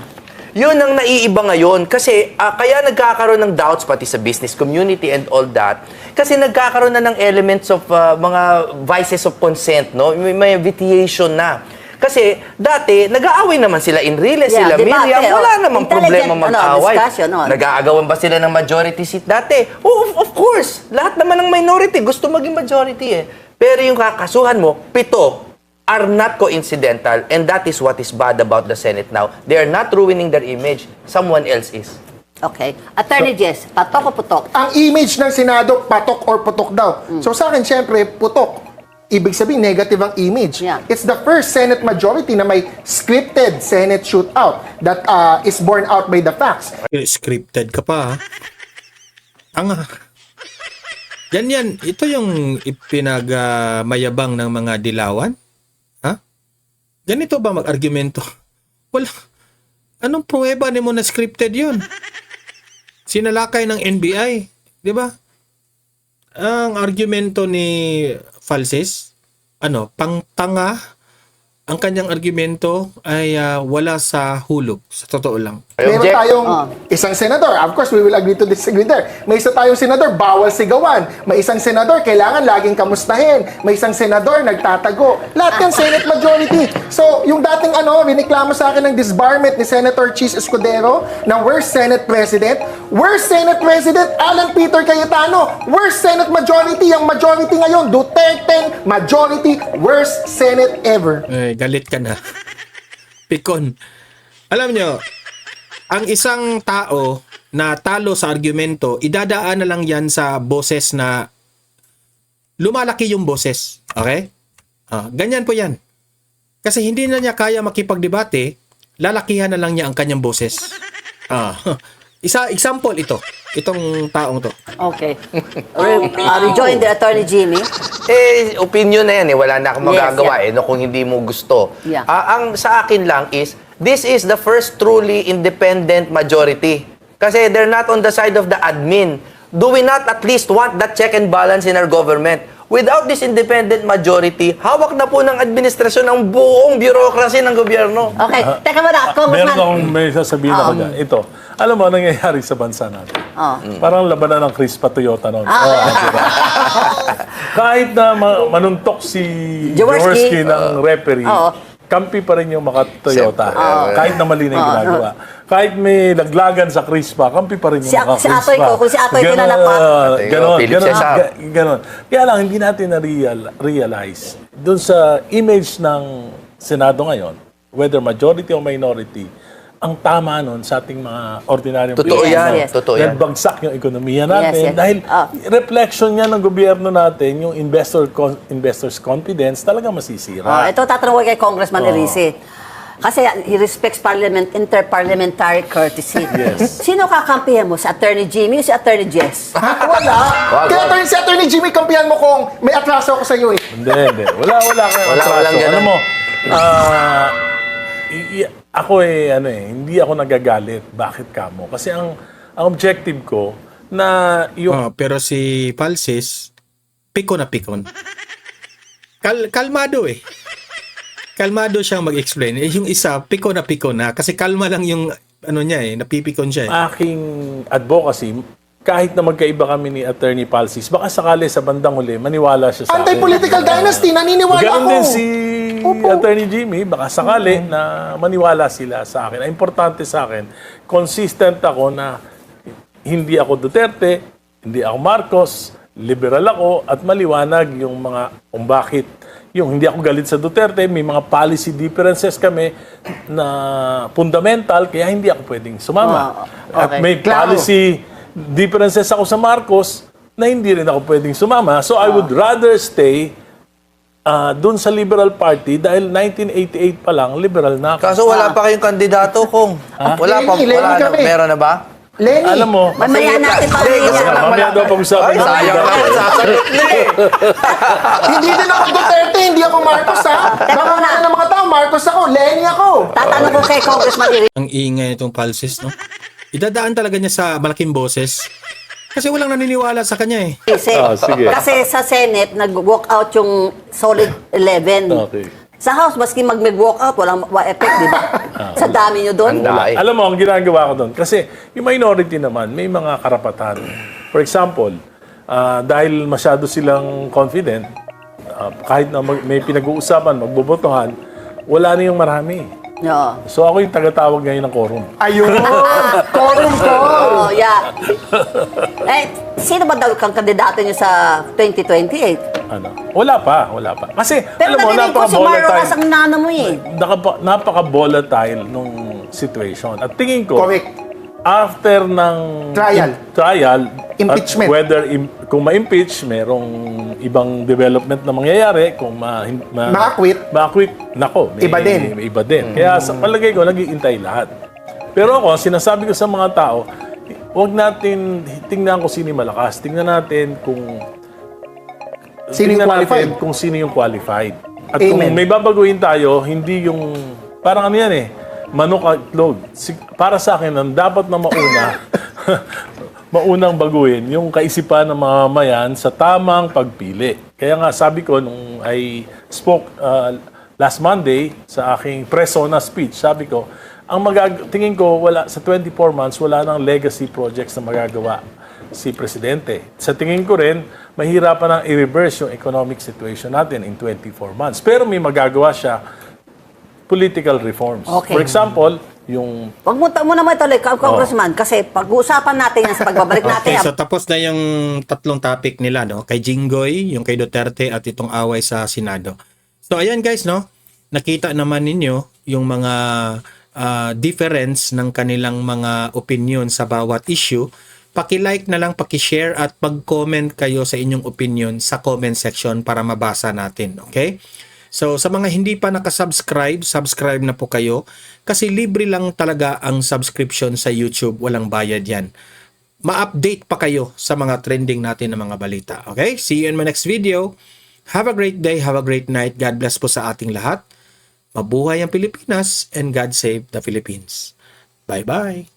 Yun ang naiiba ngayon. Kasi kaya nagkakaroon ng doubts pati sa business community and all that. Kasi nagkakaroon na ng elements of mga vices of consent, no? May vitiation na. Kasi dati, nag-aaway naman sila in Riles, sila debate, Miriam. Wala namang intelligent, problema mag-aaway. discussion, Nag-aagawan ba sila ng majority seat dati? Oh, of course. Lahat naman ng minority gusto maging majority eh. Pero yung kakasuhan mo, 7 are not coincidental, and that is what is bad about the Senate now. They are not ruining their image. Someone else is. Okay. Attorney Jess, patok o putok? Ang image ng Senado, patok or putok daw. So sa akin, syempre, putok. Ibig sabihin, negative ang image. Yeah. It's the first Senate majority na may scripted Senate shootout that is borne out by the facts. Scripted ka pa, ha? Tanga. Yan. Ito yung ipinagmayabang ng mga dilawan? Ha? Ganito ba mag-argumento? Wala. Anong pruweba ni mo na scripted yun? Sinalakay ng NBI. Di ba? Ang argumento ni Falses, pangtanga. Ang kanyang argumento ay wala sa hulog, sa totoo lang. Meron tayong isang senador. Of course, we will agree to disagree there. May isa tayong senador, bawal sigawan. May isang senador, kailangan laging kamustahin. May isang senador, nagtatago. Lahat yan, Senate majority. So, yung dating riniklamo sa akin ng disbarment ni Senator Chis Escudero na worst Senate President, Alan Peter Cayetano, worst Senate majority. Ang majority ngayon, Duterte majority, worst Senate ever. Galit ka na. Pikon. Alam nyo, ang isang tao na talo sa argumento, idadaan na lang yan sa boses na lumalaki yung boses. Okay? Ganyan po yan. Kasi hindi na niya kaya makipagdebate, lalakihan na lang niya ang kanyang boses. Example ito. Itong taong to. Okay. Rejoin the Attorney Jimmy. Opinion na yan eh. Wala na akong magagawa no, kung hindi mo gusto. Yeah. Ang sa akin lang is, this is the first truly independent majority. Kasi they're not on the side of the admin. Do we not at least want that check and balance in our government? Without this independent majority, hawak na po ng administrasyon ng buong bureaucracy ng gobyerno. Okay. Teka muna, Meron Congressman. akong may sasabihin ako dyan. Ito, alam mo, nangyayari sa bansa natin. Parang labanan ng Crispa Toyota noon. Diba? Kahit na manuntok si Jaworski ng referee, kampi pa rin yung mga Toyota. Kahit na mali na yung ginagawa. Kahit may laglagan sa Crispa, kampi pa rin yung mga Si Crispa. Atoy ko, kung si Atoy ko Ganon. Kaya lang, hindi natin na-realize doon sa image ng Senado ngayon, whether majority or minority, ang tama nun sa ating mga ordinaryong Totoo Pilipino. yan. Yes. Totoo yan. Nagbagsak yung ekonomiya natin. Yes. Dahil reflection yan ng gobyerno natin, yung investors' confidence, talaga masisira. Ito tatanong ko kay Congressman Erice. Kasi he respects interparliamentary courtesy. Yes. Sino kakampihan mo? Si Attorney Jimmy o si Attorney Jess? Wala. Kaya si Attorney Jimmy, kampihan mo kung may atraso ako sa iyo eh. Hindi. Wala Walang ganun. Alam mo, ako hindi ako nagagalit. Bakit ka mo? Kasi ang objective ko na yung Pero si Falses, pikon na pikon. Kalmado eh. Kalmado siyang mag-explain. Yung isa, pikon na. Kasi kalma lang yung napipikon siya eh. aking advocacy, kahit na magkaiba kami ni Attorney Falsis, baka sakali sa bandang huli, maniwala siya sa akin. Anti-political dynasty, naniniwala Ganon ako. din si Attorney Jimmy, baka sakali na maniwala sila sa akin. Ang importante sa akin, consistent ako na hindi ako Duterte, hindi ako Marcos, liberal ako, at maliwanag yung mga bakit yung hindi ako galit sa Duterte, may mga policy differences kami na fundamental, kaya hindi ako pwedeng sumama. At Okay. may Klaro. policy differences ako sa Marcos na hindi rin ako pwedeng sumama. So I would rather stay dun sa Liberal Party dahil 1988 pa lang, liberal na ako. Kaso wala pa kayong kandidato kung wala pa, Lenny wala na, kami. meron na ba? Lenny, Alam mo, Mamaya natin pa Hindi, gusto ko lang mamaya daw pag-usapan Ay, natin sayang dati. naman, sasagot na eh. hindi din ako Duterte, hindi ako Marcos ha. Baka muna. ng mga tao, Marcos ako, Lenny ako. Tatanong ko kay Congressman Iri. Ang ingay nitong pulses, no? Idadaan talaga niya sa malaking boses. Kasi walang naniniwala sa kanya eh. Sige. Kasi sa Senate, nag-walk out yung solid 11. Okay. Sa House, maski mag-walk out, walang effect, di ba? Sa dami nyo doon. Handa eh. Alam mo, ang ginagawa ko doon, kasi yung minority naman, may mga karapatan. For example, dahil masyado silang confident, kahit na may pinag-uusapan, magbobotohan, wala na yung marami. Oo. So ako yung tagatawag ngayon ng quorum. Ayun, quorum ko. Oh, yeah. Sino ba daw kang kandidato nyo sa 2028? Ano? Wala pa. Kasi, Pero alam mo, narinig ko si Marrow as ang napaka-volatile. nana mo eh. Napaka-volatile nung situation. At tingin ko, Correct. after ng trial, Impeachment. at whether kung ma-impeach, merong ibang development na mangyayari, kung ma-acquit, nako, Iba din. may iba din. Kaya sa palagay ko, nag-iintay lahat. Pero ako, sinasabi ko sa mga tao, huwag natin tingnan kung sino yung malakas. Tingnan natin kung Sino yung qualified? kung sino yung qualified. At Amen. kung may babaguhin tayo, hindi yung parang ano yan eh, manok at itlog. Para sa akin, ang dapat na mauna, maunang baguhin yung kaisipan ng mga mamayan sa tamang pagpili. Kaya nga sabi ko nung I spoke last Monday sa aking press-ona speech, sabi ko, tingin ko sa 24 months wala nang legacy projects na magagawa si Presidente. Sa tingin ko rin, mahirapan nang i-reverse yung economic situation natin in 24 months. Pero may magagawa siya political reforms. Okay. For example, yung Huwag mo naman ituloy, Congressman, kasi pag-uusapan natin yan sa pagbabalik natin. Okay, so tapos na yung tatlong topic nila, no? Kay Jinggoy, yung kay Duterte, at itong away sa Senado. So ayan guys, no? Nakita naman ninyo yung mga difference ng kanilang mga opinion sa bawat issue. Paki-like na lang, paki-share at pag-comment kayo sa inyong opinion sa comment section para mabasa natin, okay? So sa mga hindi pa nakasubscribe, subscribe na po kayo kasi libre lang talaga ang subscription sa YouTube, walang bayad yan. Ma-update pa kayo sa mga trending natin ng mga balita, okay? See you in my next video. Have a great day, have a great night. God bless po sa ating lahat. Mabuhay ang Pilipinas and God save the Philippines. Bye-bye.